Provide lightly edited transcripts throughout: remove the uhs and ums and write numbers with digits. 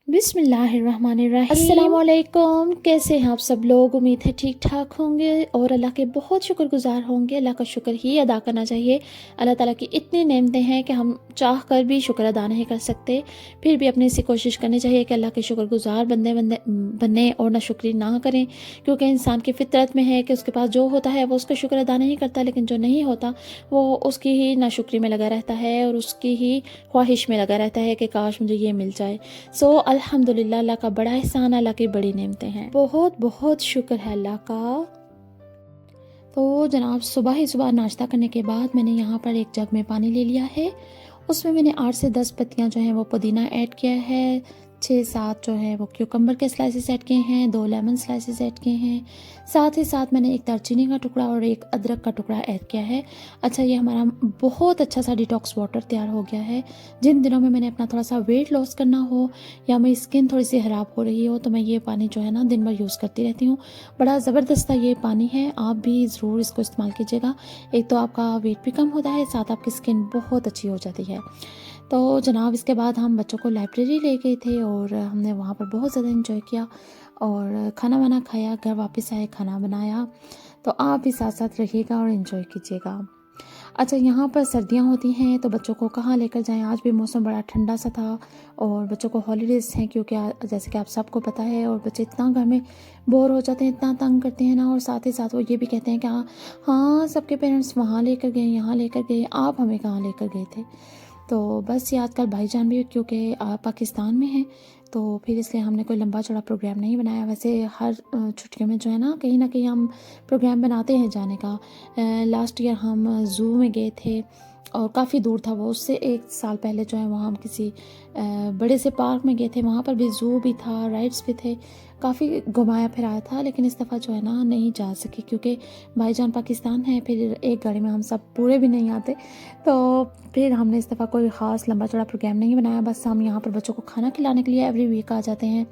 बिस्मिल्लाहिर्रहमानिर्रहीम। अस्सलामुअलैकुम। कैसे हैं आप सब लोग? उम्मीद है ठीक ठाक होंगे और अल्लाह के बहुत शुक्रगुजार होंगे। अल्लाह का शुक्र ही अदा करना चाहिए। अल्लाह ताला की इतनी नेमतें हैं कि हम चाह कर भी शुक्र अदा नहीं कर सकते। फिर भी अपने से कोशिश करनी चाहिए कि अल्लाह के शुक्रगुजार बने और ना शुक्री ना करें, क्योंकि इंसान की फितरत में है कि उसके पास जो होता है वो उसका शुक्र अदा नहीं करता, लेकिन जो नहीं होता वो उसकी ही नाशुक्री में लगा रहता है और उसकी ही ख्वाहिश में लगा रहता है कि काश मुझे ये मिल जाए। सो अल्हम्दुलिल्लाह, अल्लाह का बड़ा एहसान, अल्लाह की बड़ी नेमतें हैं। बहुत बहुत शुक्र है अल्लाह का। तो जनाब, सुबह ही सुबह नाश्ता करने के बाद मैंने यहाँ पर एक जग में पानी ले लिया है। उसमें मैंने 8 से 10 पत्तियाँ जो हैं वो पुदीना ऐड किया है, 6-7 जो है वो क्यूकम्बर के स्लाइसेस ऐड किए हैं, 2 लेमन स्लाइसेस ऐड किए हैं, साथ ही साथ मैंने एक दालचीनी का टुकड़ा और एक अदरक का टुकड़ा ऐड किया है। अच्छा, ये हमारा बहुत अच्छा सा डिटॉक्स वाटर तैयार हो गया है। जिन दिनों में मैंने अपना थोड़ा सा वेट लॉस करना हो या मेरी स्किन थोड़ी सी ख़राब हो रही हो तो मैं ये पानी जो है ना दिन भर यूज़ करती रहती हूँ। बड़ा ज़बरदस्त ये पानी है, आप भी ज़रूर इसको इस्तेमाल कीजिएगा। एक तो आपका वेट भी कम होता है, साथ आपकी स्किन बहुत अच्छी हो जाती है। तो जनाब, इसके बाद हम बच्चों को लाइब्रेरी ले गए थे और हमने वहाँ पर बहुत ज़्यादा एंजॉय किया और खाना वाना खाया, घर वापस आए, खाना बनाया। तो आप भी साथ साथ रहिएगा और एंजॉय कीजिएगा। अच्छा, यहाँ पर सर्दियाँ होती हैं तो बच्चों को कहाँ लेकर जाएं? आज भी मौसम बड़ा ठंडा सा था और बच्चों को हॉलीडेज़ हैं, क्योंकि जैसे कि आप सबको पता है, और बच्चे इतना घर में बोर हो जाते हैं, इतना तंग करते हैं ना, और साथ ही साथ वो ये भी कहते हैं कि हाँ हाँ, सबके पेरेंट्स वहाँ लेकर गए, यहाँ लेकर गए, आप हमें कहाँ लेकर गए थे। तो बस ये आजकल भाईजान भी क्योंकि पाकिस्तान में है, तो फिर इसलिए हमने कोई लंबा चौड़ा प्रोग्राम नहीं बनाया। वैसे हर छुट्टियों में जो है ना कहीं हम प्रोग्राम बनाते हैं जाने का। लास्ट ईयर हम ज़ू में गए थे और काफ़ी दूर था वो, उससे 1 साल पहले जो है वहाँ हम किसी बड़े से पार्क में गए थे। वहाँ पर भी ज़ू भी था, राइड्स भी थे, काफ़ी घुमाया फिराया था। लेकिन इस दफ़ा जो है ना नहीं जा सके, क्योंकि भाईजान पाकिस्तान है, फिर एक गाड़ी में हम सब पूरे भी नहीं आते। तो फिर हमने इस दफ़ा कोई ख़ास लंबा चौड़ा प्रोग्राम नहीं बनाया। बस हम यहाँ पर बच्चों को खाना खिलाने के लिए एवरी वीक आ जाते हैं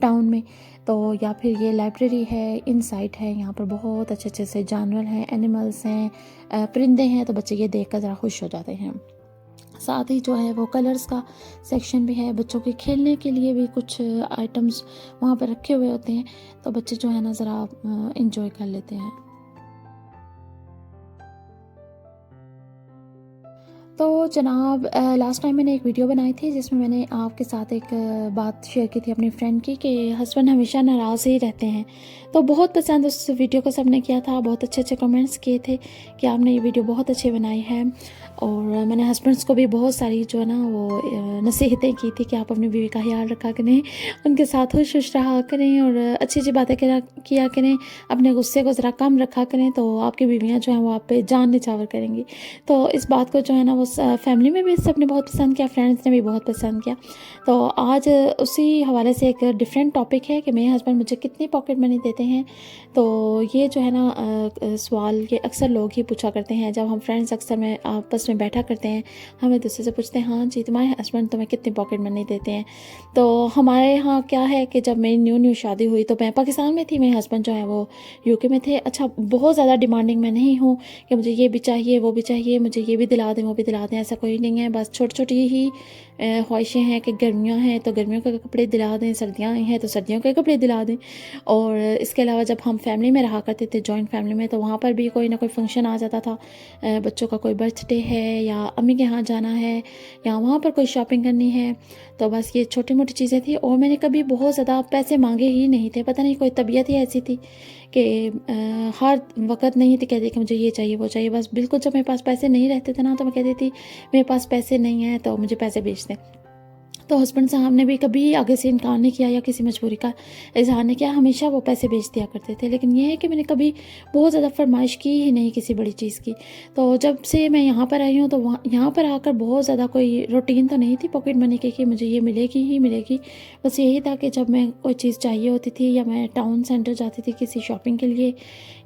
टाउन में। तो या फिर ये लाइब्रेरी है, इनसाइट है, यहाँ पर बहुत अच्छे अच्छे से जानवर हैं, एनिमल्स हैं, परिंदे हैं, तो बच्चे ये देख कर ज़रा खुश हो जाते हैं। साथ ही जो है वो कलर्स का सेक्शन भी है, बच्चों के खेलने के लिए भी कुछ आइटम्स वहाँ पर रखे हुए होते हैं, तो बच्चे जो है ना ज़रा इंजॉय कर लेते हैं। तो जनाब, लास्ट टाइम मैंने एक वीडियो बनाई थी जिसमें मैंने आपके साथ एक बात शेयर की थी अपनी फ्रेंड की, कि हस्बैंड हमेशा नाराज़ ही रहते हैं। तो बहुत पसंद उस वीडियो को सबने किया था, बहुत अच्छे अच्छे कमेंट्स किए थे कि आपने ये वीडियो बहुत अच्छी बनाई है। और मैंने हस्बैंड्स को भी बहुत सारी जो है ना वो नसीहतें की थी कि आप अपनी बीवी का ख्याल रखा करें, उनके साथ खुश खुश रहा करें और अच्छी अच्छी बातें किया करें, अपने गुस्से को ज़रा कम रखा करें, तो आपकी बीवियाँ जो हैं वो आप पे जान निछावर करेंगी। तो इस बात को जो है ना वो फैमिली में भी सबने बहुत पसंद किया, फ्रेंड्स ने भी बहुत पसंद किया। तो आज उसी हवाले से एक डिफरेंट टॉपिक है कि मेरे हस्बैंड मुझे कितनी पॉकेट मनी देते हैं। तो ये जो है ना सवाल ये अक्सर लोग ही पूछा करते हैं, जब हम फ्रेंड्स अक्सर में आपस में बैठा करते हैं, हमें दूसरे से पूछते हैं, हाँ जी तुम्हारे हस्बैंड तुम्हें कितनी पॉकेट मनी देते हैं। तो हमारे यहाँ क्या है कि जब मेरी न्यू शादी हुई तो मैं पाकिस्तान में थी, मेरे हस्बैंड जो है वो यूके में थे। अच्छा, बहुत ज़्यादा डिमांडिंग मैं नहीं हूँ कि मुझे ये भी चाहिए वो भी चाहिए, मुझे ये भी दिला दें वो भी दिला दें, ऐसा कोई नहीं है। बस छोटी छोटी ही ख्वाहिशें हैं कि गर्मियाँ हैं तो गर्मियों के कपड़े दिला दें, सर्दियाँ हैं तो सर्दियों के कपड़े दिला दें। और इसके अलावा जब हम फैमिली में रहा करते थे, जॉइंट फैमिली में, तो वहाँ पर भी कोई ना कोई फंक्शन आ जाता था, बच्चों का कोई बर्थडे है या अम्मी के यहाँ जाना है या वहाँ पर कोई शॉपिंग करनी है, तो बस ये छोटी मोटी चीज़ें थी। और मैंने कभी बहुत ज़्यादा पैसे मांगे ही नहीं थे, पता नहीं कोई तबीयत ही ऐसी थी कि हर वक्त नहीं थी कहती कि मुझे ये चाहिए वो चाहिए। बस बिल्कुल जब मेरे पास पैसे नहीं रहते थे ना तो मैं कहती थी मेरे पास पैसे नहीं हैं तो मुझे पैसे भेज दें। तो हस्बैंड साहब ने भी कभी आगे से इनकार नहीं किया या किसी मजबूरी का इजहार नहीं किया, हमेशा वो पैसे भेज दिया करते थे। लेकिन ये है कि मैंने कभी बहुत ज़्यादा फरमाइश की ही नहीं किसी बड़ी चीज़ की। तो जब से मैं यहाँ पर आई हूँ तो वहाँ यहाँ पर आकर बहुत ज़्यादा कोई रूटीन तो नहीं थी पॉकेट मनी की कि मुझे ये मिलेगी ही मिलेगी। बस यही था कि जब मैं कोई चीज़ चाहिए होती थी या मैं टाउन सेंटर जाती थी किसी शॉपिंग के लिए,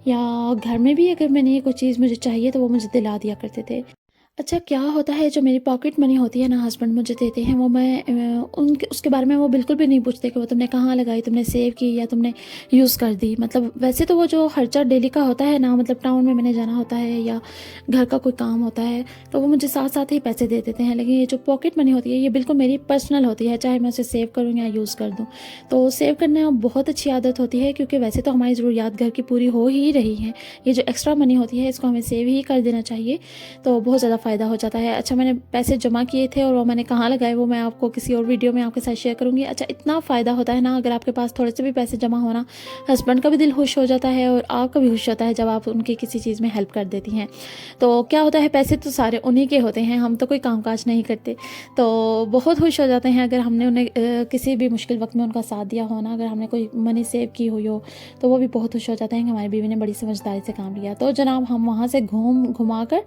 या घर में भी अगर मैंने कोई चीज़ मुझे चाहिए तो वो मुझे दिला दिया करते थे। अच्छा, क्या होता है जो मेरी पॉकेट मनी होती है ना, हस्बैंड मुझे देते हैं, वो मैं उनके उसके बारे में वो बिल्कुल भी नहीं पूछते कि वो तुमने कहाँ लगाई, तुमने सेव की या तुमने यूज़ कर दी। मतलब वैसे तो वो जो खर्चा डेली का होता है ना, मतलब टाउन में मैंने जाना होता है या घर का कोई काम होता है, तो वो मुझे साथ साथ ही पैसे दे देते हैं। लेकिन ये जो पॉकेट मनी होती है, ये बिल्कुल मेरी पर्सनल होती है, चाहे मैं उसे सेव करूँ या यूज़ कर दूँ। तो सेव करना बहुत अच्छी आदत होती है, क्योंकि वैसे तो हमारी ज़रूरियात घर की पूरी हो ही रही हैं। ये जो एक्स्ट्रा मनी होती है, इसको हमें सेव ही कर देना चाहिए, तो बहुत ज़्यादा फ़ायदा हो जाता है। अच्छा, मैंने पैसे जमा किए थे और वो मैंने कहाँ लगाए, वो मैं आपको किसी और वीडियो में आपके साथ शेयर करूँगी। अच्छा, इतना फ़ायदा होता है ना, अगर आपके पास थोड़े से भी पैसे जमा होना, हस्बैंड का भी दिल खुश हो जाता है और आपका भी खुश होता है जब आप उनकी किसी चीज़ में हेल्प कर देती हैं। तो क्या होता है, पैसे तो सारे उन्हीं के होते हैं, हम तो कोई कामकाज नहीं करते। तो बहुत खुश हो जाते हैं अगर हमने उन्हें किसी भी मुश्किल वक्त में उनका साथ दिया हो ना, अगर हमने कोई मनी सेव की हुई हो, तो वो भी बहुत खुश हो जाते हैं कि हमारी बीवी ने बड़ी समझदारी से काम लिया। तो जनाब, हम वहाँ से घुमा कर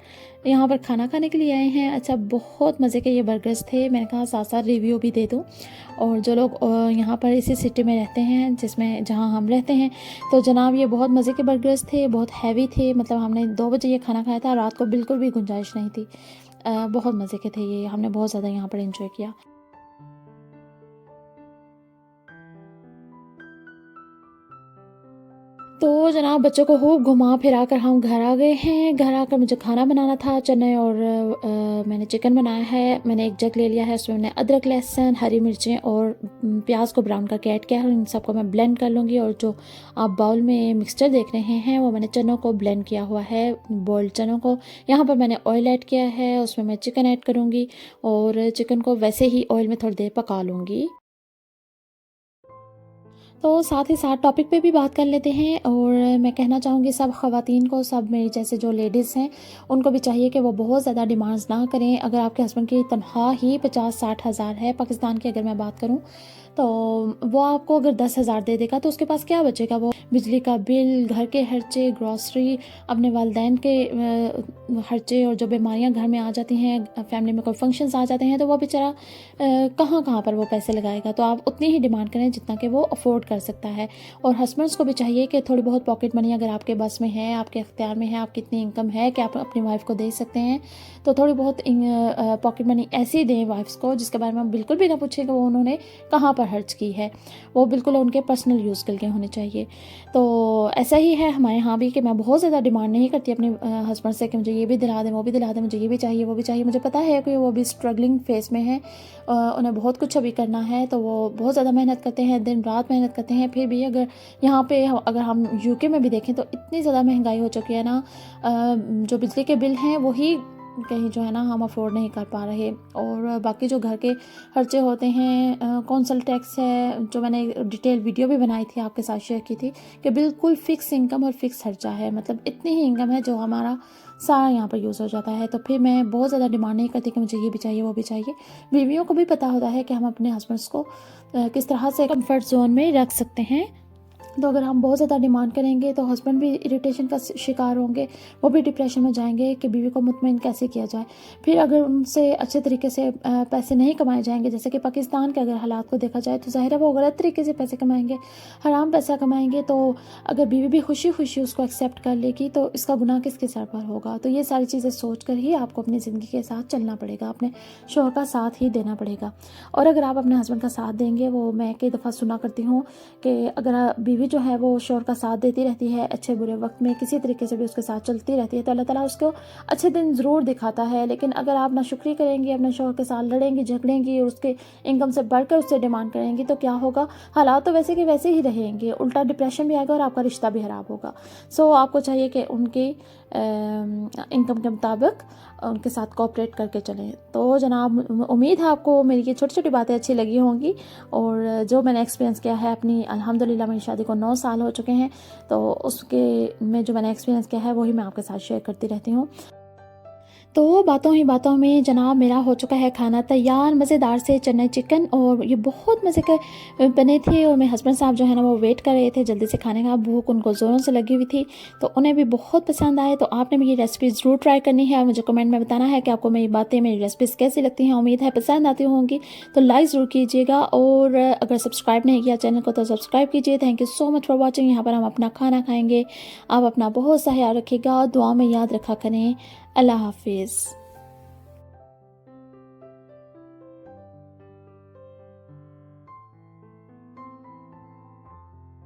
यहाँ पर खाना खाने के लिए आए हैं। अच्छा, बहुत मज़े के ये बर्गर्स थे। मैंने कहा साथ साथ रिव्यू भी दे दूँ। और जो लोग यहाँ पर इसी सिटी में रहते हैं जहाँ हम रहते हैं, तो जनाब ये बहुत मज़े के बर्गर्स थे, बहुत हैवी थे। मतलब हमने 2 बजे ये खाना खाया था, रात को बिल्कुल भी गुंजाइश नहीं थी। बहुत मज़े के थे ये, हमने बहुत ज़्यादा यहाँ पर एंजॉय किया। तो जनाब, बच्चों को खूब घुमा फिरा कर हम घर आ गए हैं। घर आकर मुझे खाना बनाना था, चने और मैंने चिकन बनाया है। मैंने एक जग ले लिया है, उसमें मैंने अदरक, लहसुन, हरी मिर्चें और प्याज को ब्राउन करके ऐड किया है। इन सबको मैं ब्लेंड कर लूँगी। और जो आप बाउल में मिक्सचर देख रहे हैं, वो मैंने चनों को ब्लेंड किया हुआ है, बॉइल्ड चनों को। यहाँ पर मैंने ऑयल ऐड किया है, उसमें मैं चिकन ऐड करूँगी और चिकन को वैसे ही ऑयल में थोड़ी देर पका लूँगी। तो साथ ही साथ टॉपिक पे भी बात कर लेते हैं। और मैं कहना चाहूँगी सब ख़वातीन को, सब मेरी जैसे जो लेडीज़ हैं, उनको भी चाहिए कि वो बहुत ज़्यादा डिमांड्स ना करें। अगर आपके हस्बैंड की तनख्वाह ही 50-60 हज़ार है, पाकिस्तान की अगर मैं बात करूँ, तो वो आपको अगर 10,000 दे देगा, तो उसके पास क्या बचेगा? वो बिजली का बिल, घर के खर्चे, ग्रॉसरी, अपने वालिदैन के खर्चे, और जो बीमारियां घर में आ जाती हैं, फैमिली में कोई फंक्शंस आ जाते हैं, तो वो बेचारा कहाँ कहाँ पर वो पैसे लगाएगा। तो आप उतनी ही डिमांड करें जितना कि वो अफोर्ड कर सकता है। और हस्बैंड्स को भी चाहिए कि थोड़ी बहुत पॉकेट मनी अगर आपके बस में है, आपके इख्तियार में है, आपकी इतनी इनकम है कि आप अपनी वाइफ को दे सकते हैं, तो थोड़ी बहुत पॉकेट मनी ऐसी दें वाइफ्स को, जिसके बारे में हम बिल्कुल भी ना पूछें कि वो उन्होंने कहाँ पर खर्च की है। वो बिल्कुल उनके पर्सनल यूज़ के लिए होने चाहिए। तो ऐसा ही है हमारे यहाँ भी, कि मैं बहुत ज़्यादा डिमांड नहीं करती अपने हस्बैंड से कि मुझे ये भी दिला दें, वो भी दिला दें, मुझे ये भी चाहिए, वो भी चाहिए। मुझे पता है कि वो भी स्ट्रगलिंग फेस में है, उन्हें बहुत कुछ अभी करना है, तो वो बहुत ज़्यादा मेहनत करते हैं, दिन रात मेहनत करते हैं। फिर भी अगर यहाँ पे अगर हम यूके में भी देखें, तो इतनी ज़्यादा महंगाई हो चुकी है ना, जो बिजली के बिल हैं वही कहीं जो है ना हम अफोर्ड नहीं कर पा रहे। और बाकी जो घर के खर्चे होते हैं, कौंसल टैक्स है, जो मैंने डिटेल वीडियो भी बनाई थी, आपके साथ शेयर की थी, कि बिल्कुल फ़िक्स इनकम और फ़िक्स खर्चा है। मतलब इतनी ही इनकम है जो हमारा सारा यहाँ पर यूज़ हो जाता है। तो फिर मैं बहुत ज़्यादा डिमांड नहीं करती कि मुझे ये भी चाहिए, वो भी चाहिए। बीवियों को भी पता होता है कि हम अपने हस्बैंड्स को किस तरह से कंफर्ट जोन में रख सकते हैं। तो अगर हम बहुत ज़्यादा डिमांड करेंगे, तो हस्बैंड भी इरिटेशन का शिकार होंगे, वो भी डिप्रेशन में जाएंगे कि बीवी को मुतमईन कैसे किया जाए। फिर अगर उनसे अच्छे तरीके से पैसे नहीं कमाए जाएंगे, जैसे कि पाकिस्तान के अगर हालात को देखा जाए, तो ज़ाहिर है वो गलत तरीके से पैसे कमाएंगे, हराम पैसा कमाएंगे। तो अगर बीवी भी खुशी खुशी उसको एक्सेप्ट कर लेगी, तो इसका गुनाह किसके सर पर होगा? तो ये सारी चीज़ें सोच कर ही आपको अपनी ज़िंदगी के साथ चलना पड़ेगा, अपने शौहर का साथ ही देना पड़ेगा। और अगर आप अपने हस्बैंड का साथ देंगे, वो मैं कई दफ़ा सुना करती हूँ कि अगर बीवी जो है वो शौहर का साथ देती रहती है, अच्छे बुरे वक्त में किसी तरीके से भी उसके साथ चलती रहती है, तो अल्लाह ताला उसको अच्छे दिन ज़रूर दिखाता है। लेकिन अगर आप नाशुक्री करेंगी, अपने शौहर के साथ लड़ेंगी, झगड़ेंगी और उसके इनकम से बढ़कर उससे डिमांड करेंगी, तो क्या होगा? हालात तो वैसे के वैसे ही रहेंगे, उल्टा डिप्रेशन भी आएगा और आपका रिश्ता भी ख़राब होगा। सो आपको चाहिए कि उनकी इनकम के मुताबिक उनके साथ कोऑपरेट करके चलें। तो जनाब, उम्मीद है आपको मेरी ये छोटी छोटी बातें अच्छी लगी होंगी। और जो मैंने एक्सपीरियंस किया है अपनी, अल्हम्दुलिल्लाह मेरी शादी को 9 साल हो चुके हैं, तो उसके में जो मैंने एक्सपीरियंस किया है वही मैं आपके साथ शेयर करती रहती हूँ। तो बातों ही बातों में जनाब मेरा हो चुका है खाना तैयार, मज़ेदार से चने चिकन, और ये बहुत मज़े के बने थे। और मेरे हस्बैंड साहब जो है ना, वो वेट कर रहे थे जल्दी से खाने का, भूख उनको ज़ोरों से लगी हुई थी, तो उन्हें भी बहुत पसंद आए। तो आपने भी ये रेसिपी ज़रूर ट्राई करनी है और मुझे कमेंट में बताना है कि आपको मेरी बातें, मेरी रेसिपीज़ कैसी लगती हैं। उम्मीद है पसंद आती होंगी, तो लाइक ज़रूर कीजिएगा। और अगर सब्सक्राइब नहीं किया चैनल को, तो सब्सक्राइब कीजिए। Thank you so much for watching. यहाँ पर हम अपना खाना खाएँगे। आप अपना बहुत सा ख्याल रखिएगा, दुआ में याद रखा करें। अल्लाह हाफिज़।